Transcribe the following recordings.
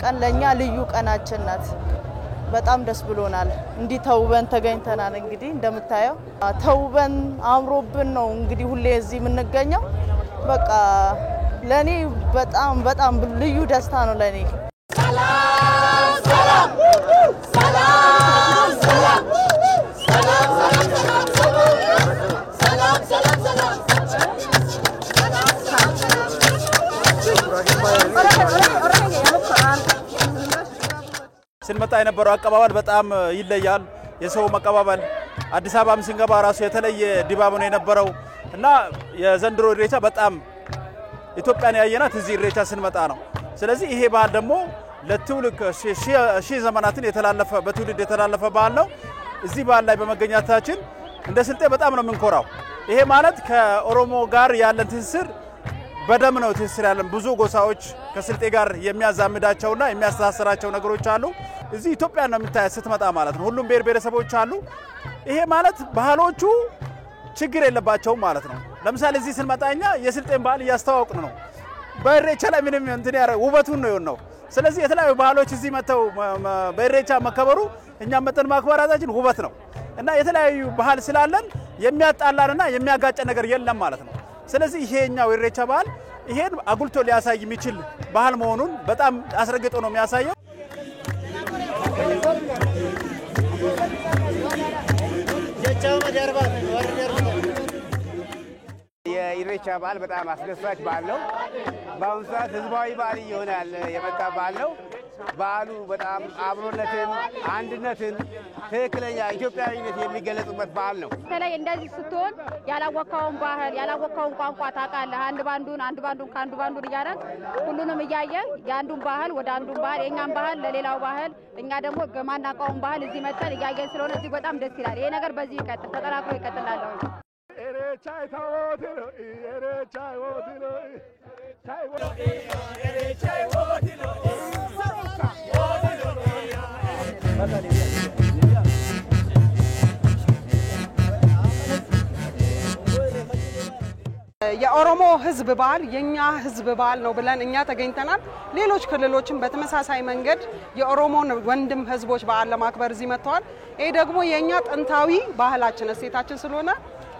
ቀን ለኛ ልዩ ቀናችን ናት በጣም ደስ ብሎናል እንዲ ተውበን ተገኝተናል እንግዲህ እንደምታየው ተውበን አምሮብን ነው እንግዲህ ሁሌ እዚህ ምንገኘው በቃ ለኔ በጣም ልዩ ደስታ ነው ለኔ ሰላም ሰላም ሰላም ሰላም ሰላም ሰላም ሰላም ሰላም ስንመጣ የነበረው አቀባበል በጣም ይለያል የሰው መቀባበል አዲስ አበባም ስንገባ ራሱ የተለየ ድባብ ነው የነበረው እና የዘንድሮ ኢሬቻ በጣም ኢትዮጵያን ያየናት እዚህ ኢሬቻ ስንመጣ ነው ስለዚህ ይሄ ባህል ደግሞ ለትውልድ ሺህ ዘመናትን የተላለፈ በትውልድ የተላለፈ ባህል ነው እዚህ ባህል ላይ በመገኘታችን እንደ ስልጤ በጣም ነው የምንኮራው ይሄ ማለት ከኦሮሞ ጋር ያለን ትስስር በደም ነው ትስስር ያለን ብዙ ጎሳዎች ከስልጤ ጋር የሚያዛምዳቸውና የሚያስተሳስራቸው ነገሮች አሉ እዚህ ኢትዮጵያ ነው የምታያት ስትመጣ ማለት ነው ሁሉም ብሔር ብሔረሰቦች አሉ ይሄ ማለት ባህሎቹ ችግር የለባቸው ማለት ነው ለምሳሌ እዚህ ስንመጣኛ የስልጤን ባህል ያስተዋወቅን ነው በኢሬቻ ላይ ምንም እንትን ያረ ውበቱን ነው የሆነው ስለዚህ የተለያዩ ባህሎች እዚህ መተው በኢሬቻ መከበሩ እኛም መተን ማክበራታችን ውበት ነው እና የተለያዩ ባህል ስላለን የሚያጣላንና የሚያጋጨ ነገር የለም ማለት ነው ስለዚህ ይሄኛው ኢሬቻ ባህል ይሄን አጉልቶ ሊያሳይ የሚችል ባህል መሆኑን በጣም አስረግጦ ነው የሚያሳየው የኢሬቻ ባህል በጣም አስደሳች ባህል ነው በአሁኑ ሰዓት ህዝባዊ ባህል ይሆናል የመጣ ባህል ነው ባህሉ በጣም አብሮነትን አንድነትን ትክክለኛ ኢትዮጵያዊነት የሚገለጽበት ባህል ነው ተለይ እንደዚህ ስትሆን ያላወቀውን ባህል ያላወቀውን ቋንቋ ታቃለ አንድ ባንዱን ካንዱ ባንዱን ያረግ ሁሉንም ያያየ ያንዱን ባህል ወደ አንዱን ባህል የኛን ባህል ለሌላው ባህል እኛ ደግሞ ገማናቀውን ባህል እዚህ መተን ያያየን ስለሆነ እዚህ በጣም ደስ ይላል ይሄ ነገር በዚህ ይቀጥል ተጠናክሮ ይቀጥላል ኢሬቻ ታወትሎ ኢሬቻ ወትሎ ኢሬቻ ወትሎ የኦሮሞ ህዝብ ባህል የኛ ህዝብ ባህል ነው ብለን እኛ ተገኝተናል ሌሎች ክልሎችም በተመሳሳይ መንገድ የኦሮሞን ወንድም ህዝቦች ባህል ለማክበር እዚህ መጥተዋል ይሄ ደግሞ የኛ ጥንታዊ ባህላችን እሴታችን ስለሆነ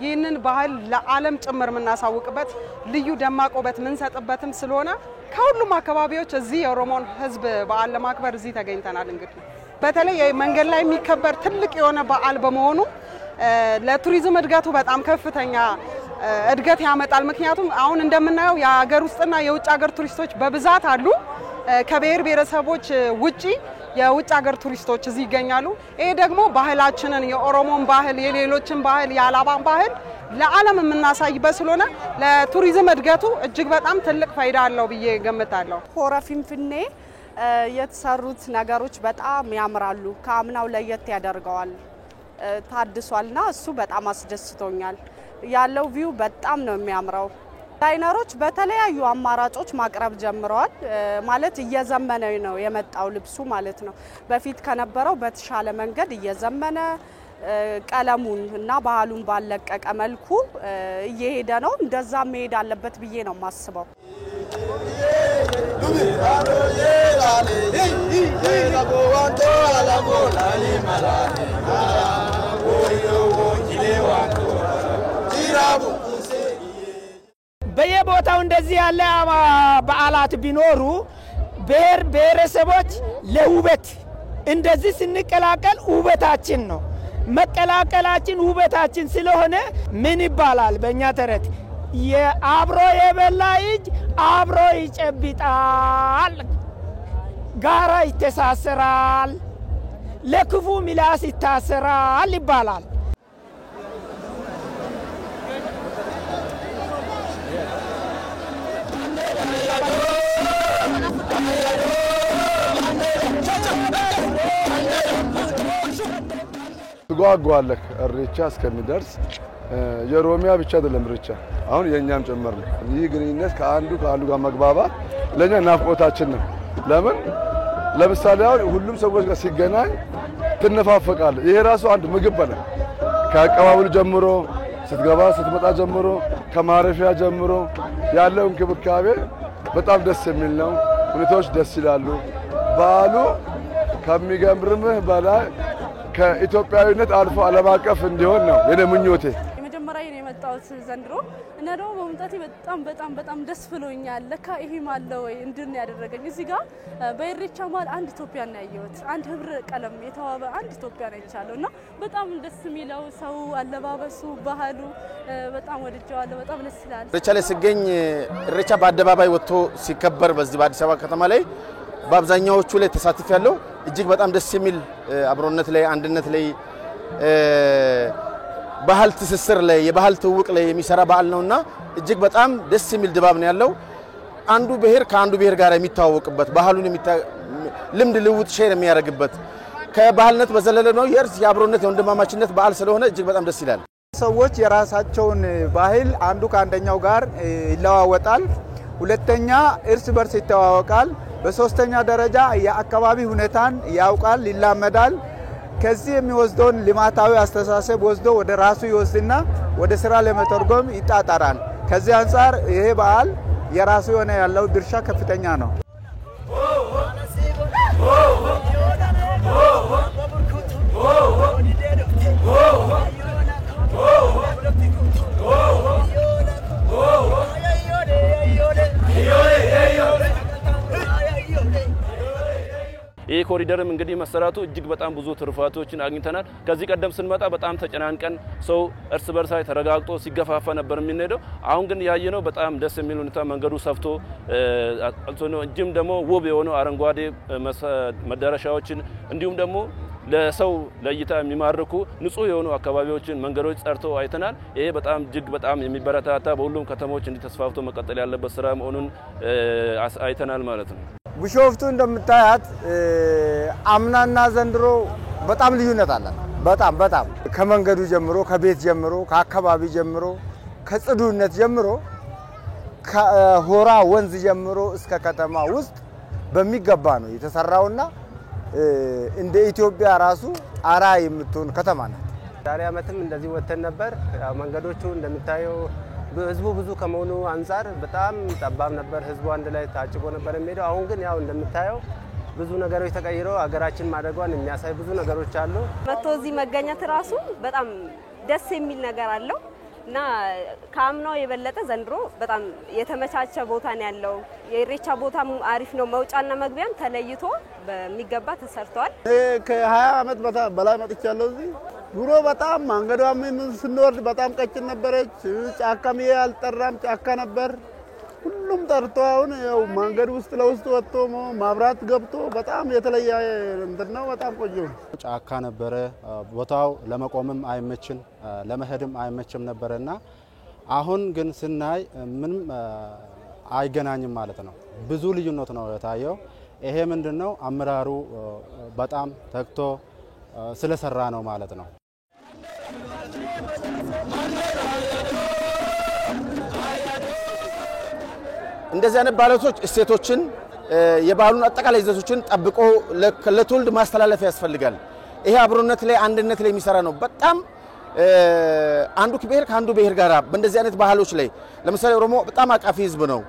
ይህንን ባህል ለዓለም ጭምር ምናሳውቅበት ልዩ ደማቅ ውበት ምንሰጥበትም ስለሆነ ከሁሉም አካባቢዎች እዚህ የኦሮሞን ህዝብ ባህል ለማክበር እዚህ ተገኝተናል እንግዲህ በተለይ መንገድ ላይ የሚከበር ትልቅ የሆነ በዓል በመሆኑ ለቱሪዝም እድገቱ በጣም ከፍተኛ እድገት ያመጣል ምክንያቱም አሁን እንደምናየው የሀገር ውስጥና የውጭ ሀገር ቱሪስቶች በብዛት አሉ ከብሔር ብሔረሰቦች ውጪ የውጭ ሀገር ቱሪስቶች እዚህ ይገኛሉ ይሄ ደግሞ ባህላችንን የኦሮሞን ባህል የሌሎችን ባህል የአላባን ባህል ለዓለም የምናሳይበት ስለሆነ ለቱሪዝም እድገቱ እጅግ በጣም ትልቅ ፋይዳ አለው ብዬ ገምታለሁ ሆረ ፊንፊኔ የተሰሩት ነገሮች በጣም ያምራሉ ከአምናው ለየት ያደርገዋል ታድሷልና እሱ በጣም አስደስቶኛል ያለው ቪው በጣም ነው የሚያምረው ዳይነሮች በተለያዩ አማራጮች ማቅረብ ጀምረዋል ማለት እየዘመነ ነው የመጣው ልብሱ ማለት ነው በፊት ከነበረው በተሻለ መንገድ እየዘመነ ቀለሙን እና ባህሉን ባለቀቀ መልኩ እየሄደ ነው እንደዛ መሄድ አለበት ብዬ ነው ማስበው በየቦታው እንደዚህ ያለ በዓላት ቢኖሩ ብሔር ብሔረሰቦች ለውበት እንደዚህ ስንቀላቀል ውበታችን ነው መቀላቀላችን ውበታችን ስለሆነ ምን ይባላል በእኛ ተረት የአብሮ የበላ እጅ አብሮ ይጨብጣል ጋራ ይተሳሰራል ለክፉ ምላስ ይታሰራል ይባላል ትጓጓለህ ኢሬቻ እስከሚደርስ የኦሮሚያ ብቻ አይደለም ኢሬቻ አሁን የኛም ጭምር ነው ይህ ግንኙነት ከአንዱ ጋር መግባባት ለኛ ናፍቆታችን ነው ለምን ለምሳሌ አሁን ሁሉም ሰዎች ጋር ሲገናኝ ትነፋፈቃለህ። ይሄ ራሱ አንድ ምግብ በለ ከአቀባበሉ ጀምሮ ስትገባ ስትመጣ ጀምሮ ከማረፊያ ጀምሮ ያለው እንክብካቤ በጣም ደስ የሚል ነው። ሁኔታዎች ደስ ይላሉ። በዓሉ ከሚገርምህ በላይ ከኢትዮጵያዊነት አልፎ ዓለም አቀፍ እንዲሆን ነው የኔ ምኞቴ። የመጀመሪያ ነው የመጣሁት ዘንድሮ እና ደግሞ በመምጣቴ በጣም ደስ ብሎኛል። ለካ ይሄም አለ ወይ እንድን ያደረገኝ እዚህ ጋር በኢሬቻ መሀል አንድ ኢትዮጵያ ነው ያየሁት። አንድ ህብረ ቀለም የተዋበ አንድ ኢትዮጵያ ነው ያቻለው እና በጣም ደስ የሚለው ሰው አለባበሱ፣ ባህሉ በጣም ወድጀዋለሁ። በጣም ደስ ይላል። ኢሬቻ ላይ ሲገኝ ኢሬቻ በአደባባይ ወጥቶ ሲከበር በዚህ በአዲስ አበባ ከተማ ላይ በአብዛኛዎቹ ላይ ተሳትፍ ያለው እጅግ በጣም ደስ የሚል አብሮነት ላይ አንድነት ላይ ባህል ትስስር ላይ የባህል ትውውቅ ላይ የሚሰራ በዓል ነውና እጅግ በጣም ደስ የሚል ድባብ ነው ያለው። አንዱ ብሔር ከአንዱ ብሔር ጋር የሚታወቅበት ባህሉን ልምድ ልውውጥ ሼር የሚያደርግበት ከባህልነት በዘለለ ነው የእርስ የአብሮነት የወንድማማችነት በዓል ስለሆነ እጅግ በጣም ደስ ይላል። ሰዎች የራሳቸውን ባህል አንዱ ከአንደኛው ጋር ይለዋወጣል። ሁለተኛ እርስ በርስ ይተዋወቃል። በሶስተኛ ደረጃ የአካባቢ ሁኔታን ያውቃል፣ ይላመዳል። ከዚህ የሚወስደውን ልማታዊ አስተሳሰብ ወስዶ ወደ ራሱ ይወስድና ወደ ስራ ለመተርጎም ይጣጣራል። ከዚህ አንፃር ይሄ በዓል የራሱ የሆነ ያለው ድርሻ ከፍተኛ ነው። ይሄ ኮሪደርም እንግዲህ መሰራቱ እጅግ በጣም ብዙ ትርፋቶችን አግኝተናል። ከዚህ ቀደም ስንመጣ በጣም ተጨናንቀን ሰው እርስ በርሳይ ተረጋግጦ ሲገፋፋ ነበር የሚነደው። አሁን ግን ያየነው በጣም ደስ የሚል ሁኔታ መንገዱ ሰፍቶ እጅም ደግሞ ውብ የሆኑ አረንጓዴ መዳረሻዎችን እንዲሁም ደግሞ ለሰው ለእይታ የሚማርኩ ንጹህ የሆኑ አካባቢዎችን መንገዶች ጸርተው አይተናል። ይሄ በጣም እጅግ በጣም የሚበረታታ በሁሉም ከተሞች እንዲተስፋፍቶ መቀጠል ያለበት ስራ መሆኑን አይተናል ማለት ነው። ቢሾፍቱ እንደምታያት አምናና ዘንድሮ በጣም ልዩነት አለ። በጣም ከመንገዱ ጀምሮ ከቤት ጀምሮ ከአካባቢ ጀምሮ ከጽዱነት ጀምሮ ከሆራ ወንዝ ጀምሮ እስከ ከተማ ውስጥ በሚገባ ነው የተሰራውና እንደ ኢትዮጵያ ራሱ አራ የምትሆን ከተማ ናት። ዛሬ አመትም እንደዚህ ወተን ነበር። መንገዶቹ እንደምታየው ህዝቡ ብዙ ከመሆኑ አንፃር በጣም ጠባብ ነበር። ህዝቡ አንድ ላይ ታጭቆ ነበር የሚሄደው። አሁን ግን ያው እንደምታየው ብዙ ነገሮች ተቀይረው አገራችን ማደጓን የሚያሳይ ብዙ ነገሮች አሉ። መጥቶ እዚህ መገኘት ራሱ በጣም ደስ የሚል ነገር አለው እና ካምናው የበለጠ ዘንድሮ በጣም የተመቻቸ ቦታ ነው ያለው። የኢሬቻ ቦታም አሪፍ ነው። መውጫና መግቢያም ተለይቶ በሚገባ ተሰርቷል። ከ20 አመት በላይ መጥቻለሁ እዚህ። ድሮ በጣም መንገዷም ስንወርድ በጣም ቀጭን ነበረች። ጫካም ያልጠራም ጫካ ነበር። ሁሉም ጠርቶ አሁን ያው መንገድ ውስጥ ለውስጥ ወጥቶ ማብራት ገብቶ በጣም የተለየ እንትን ነው። በጣም ቆንጆ ጫካ ነበረ። ቦታው ለመቆምም አይመችም ለመሄድም አይመችም ነበርና አሁን ግን ስናይ ምንም አይገናኝም ማለት ነው። ብዙ ልዩነት ነው የታየው። ይሄ ምንድነው አመራሩ በጣም ተግቶ ስለሰራ ነው ማለት ነው። እንደዚህ አይነት ባህሎች እሴቶችን የባህሉን አጠቃላይ ይዘቶችን ጠብቆ ለትውልድ ማስተላለፍ ያስፈልጋል። ይሄ አብሮነት ላይ አንድነት ላይ የሚሰራ ነው። በጣም አንዱ ብሔር ከአንዱ ብሔር ጋር በእንደዚህ አይነት ባህሎች ላይ ለምሳሌ ኦሮሞ በጣም አቃፊ ህዝብ ነው።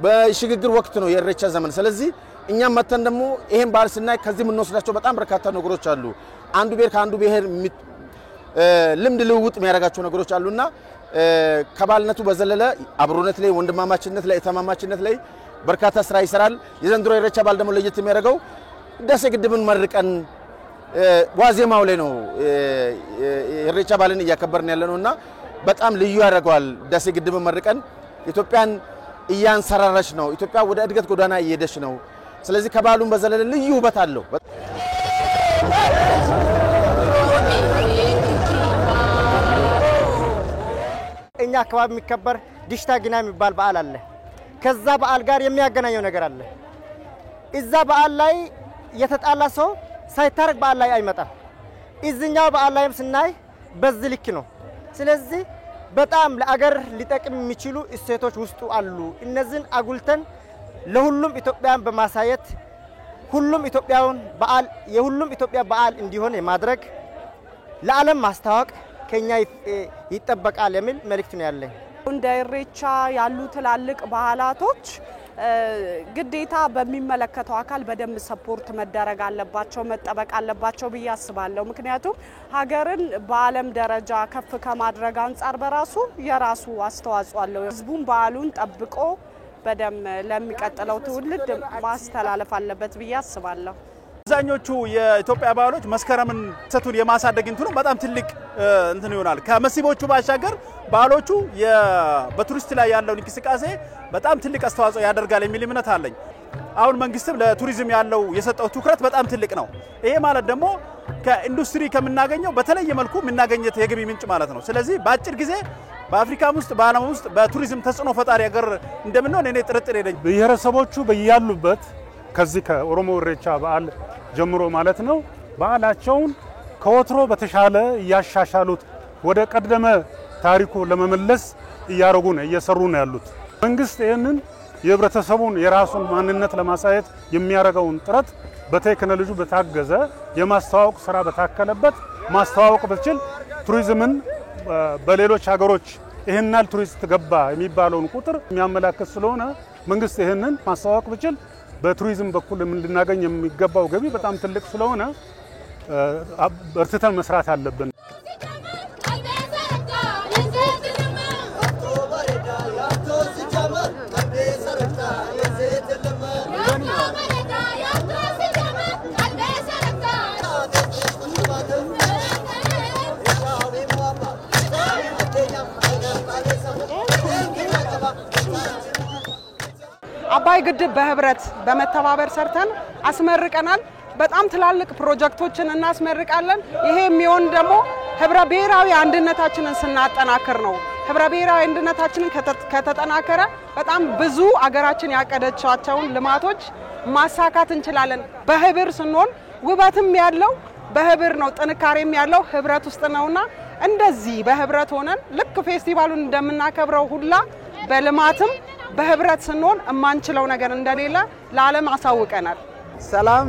በሽግግር ወቅት ነው የኢሬቻ ዘመን። ስለዚህ እኛም መተን ደግሞ ይሄን ባህል ስናይ ከዚህ የምንወስዳቸው በጣም በርካታ ነገሮች አሉ። አንዱ ብሔር ከአንዱ ብሔር ልምድ ልውውጥ የሚያደርጋቸው ነገሮች አሉና ከባልነቱ በዘለለ አብሮነት ላይ ወንድማማችነት ላይ ተማማችነት ላይ በርካታ ስራ ይሰራል። የዘንድሮ ኢሬቻ በዓል ደግሞ ለየት የሚያደርገው ህዳሴ ግድብን መርቀን ዋዜማው ላይ ነው ኢሬቻ በዓልን እያከበርን ያለነውና በጣም ልዩ ያደርገዋል። ህዳሴ ግድብን መርቀን ኢትዮጵያን እያንሰራራች ነው። ኢትዮጵያ ወደ እድገት ጎዳና እየሄደች ነው። ስለዚህ ከባሉን በዘለለ ልዩ ውበት አለው። እኛ አካባቢ የሚከበር ዲሽታ ግና የሚባል በዓል አለ። ከዛ በዓል ጋር የሚያገናኘው ነገር አለ። እዛ በዓል ላይ የተጣላ ሰው ሳይታረቅ በዓል ላይ አይመጣም። እዚህኛው በዓል ላይም ስናይ በዚህ ልክ ነው። ስለዚህ በጣም ለአገር ሊጠቅም የሚችሉ እሴቶች ውስጡ አሉ። እነዚህን አጉልተን ለሁሉም ኢትዮጵያን በማሳየት ሁሉም ኢትዮጵያውን በዓል የሁሉም ኢትዮጵያ በዓል እንዲሆን የማድረግ ለዓለም ማስተዋወቅ ከኛ ይጠበቃል የሚል መልእክት ነው ያለኝ። እንደ ኢሬቻ ያሉ ትላልቅ ባህላቶች ግዴታ በሚመለከተው አካል በደንብ ሰፖርት መደረግ አለባቸው መጠበቅ አለባቸው ብዬ አስባለሁ። ምክንያቱም ሀገርን በዓለም ደረጃ ከፍ ከማድረግ አንፃር በራሱ የራሱ አስተዋጽኦ አለው። ህዝቡን በዓሉን ጠብቆ በደንብ ለሚቀጥለው ትውልድ ማስተላለፍ አለበት ብዬ አስባለሁ። አብዛኞቹ የኢትዮጵያ ባህሎች መስከረምን ሰቱን የማሳደግ እንትኑ በጣም ትልቅ እንትን ይሆናል። ከመስህቦቹ ባሻገር ባህሎቹ በቱሪስት ላይ ያለው እንቅስቃሴ በጣም ትልቅ አስተዋጽኦ ያደርጋል የሚል እምነት አለኝ። አሁን መንግስትም ለቱሪዝም ያለው የሰጠው ትኩረት በጣም ትልቅ ነው። ይሄ ማለት ደግሞ ከኢንዱስትሪ ከምናገኘው በተለየ መልኩ የምናገኘት የገቢ ምንጭ ማለት ነው። ስለዚህ በአጭር ጊዜ በአፍሪካም ውስጥ በዓለም ውስጥ በቱሪዝም ተጽዕኖ ፈጣሪ ሀገር እንደምንሆን እኔ ጥርጥር የለኝም። ብሔረሰቦቹ በያሉበት ከዚህ ከኦሮሞ ኢሬቻ በዓል ጀምሮ ማለት ነው በዓላቸውን ከወትሮ በተሻለ እያሻሻሉት ወደ ቀደመ ታሪኩ ለመመለስ እያረጉ ነው እየሰሩ ነው ያሉት። መንግስት ይህንን የህብረተሰቡን የራሱን ማንነት ለማሳየት የሚያረጋውን ጥረት በቴክኖሎጂ በታገዘ የማስተዋወቅ ስራ በታከለበት ማስተዋወቅ በችል ቱሪዝምን በሌሎች ሀገሮች ይህናል ቱሪስት ገባ የሚባለውን ቁጥር የሚያመላክት ስለሆነ መንግስት ይህንን ማስተዋወቅ በችል በቱሪዝም በኩል እንድናገኝ የሚገባው ገቢ በጣም ትልቅ ስለሆነ በርትተን መስራት አለብን። አባይ ግድብ በህብረት በመተባበር ሰርተን አስመርቀናል። በጣም ትላልቅ ፕሮጀክቶችን እናስመርቃለን። ይሄ የሚሆን ደግሞ ህብረ ብሔራዊ አንድነታችንን ስናጠናክር ነው። ህብረ ብሔራዊ አንድነታችንን ከተጠናከረ በጣም ብዙ አገራችን ያቀደቻቸውን ልማቶች ማሳካት እንችላለን። በህብር ስንሆን ውበትም ያለው በህብር ነው፣ ጥንካሬም ያለው ህብረት ውስጥ ነውና እንደዚህ በህብረት ሆነን ልክ ፌስቲቫሉን እንደምናከብረው ሁላ በልማትም በህብረት ስንሆን እማንችለው ነገር እንደሌለ ለዓለም አሳውቀናል። ሰላም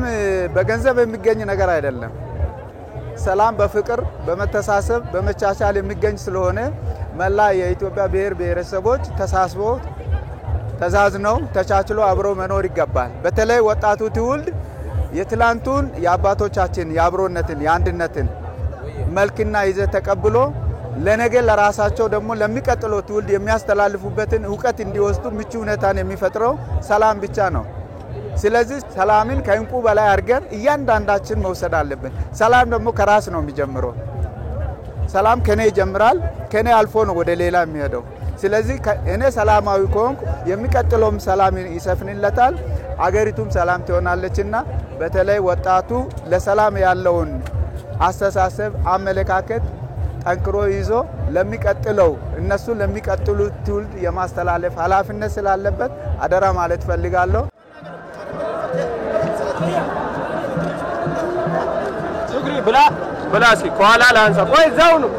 በገንዘብ የሚገኝ ነገር አይደለም። ሰላም በፍቅር በመተሳሰብ በመቻቻል የሚገኝ ስለሆነ መላ የኢትዮጵያ ብሔር ብሔረሰቦች ተሳስበው ተዛዝነው ተቻችሎ አብሮ መኖር ይገባል። በተለይ ወጣቱ ትውልድ የትላንቱን የአባቶቻችን የአብሮነትን የአንድነትን መልክና ይዘት ተቀብሎ ለነገ ለራሳቸው ደግሞ ለሚቀጥለው ትውልድ የሚያስተላልፉበትን ዕውቀት እንዲወስዱ ምቹ ሁኔታን የሚፈጥረው ሰላም ብቻ ነው። ስለዚህ ሰላምን ከእንቁ በላይ አድርገን እያንዳንዳችን መውሰድ አለብን። ሰላም ደግሞ ከራስ ነው የሚጀምረው። ሰላም ከኔ ይጀምራል፣ ከኔ አልፎ ነው ወደ ሌላ የሚሄደው። ስለዚህ እኔ ሰላማዊ ከሆንኩ የሚቀጥለውም ሰላም ይሰፍንለታል፣ አገሪቱም ሰላም ትሆናለችና በተለይ ወጣቱ ለሰላም ያለውን አስተሳሰብ አመለካከት ጠንክሮ ይዞ ለሚቀጥለው እነሱ ለሚቀጥሉት ትውልድ የማስተላለፍ ኃላፊነት ስላለበት አደራ ማለት ፈልጋለሁ። ሱግሪ ብላሲ ኳላ ላንሳ ቆይ ዛው ነው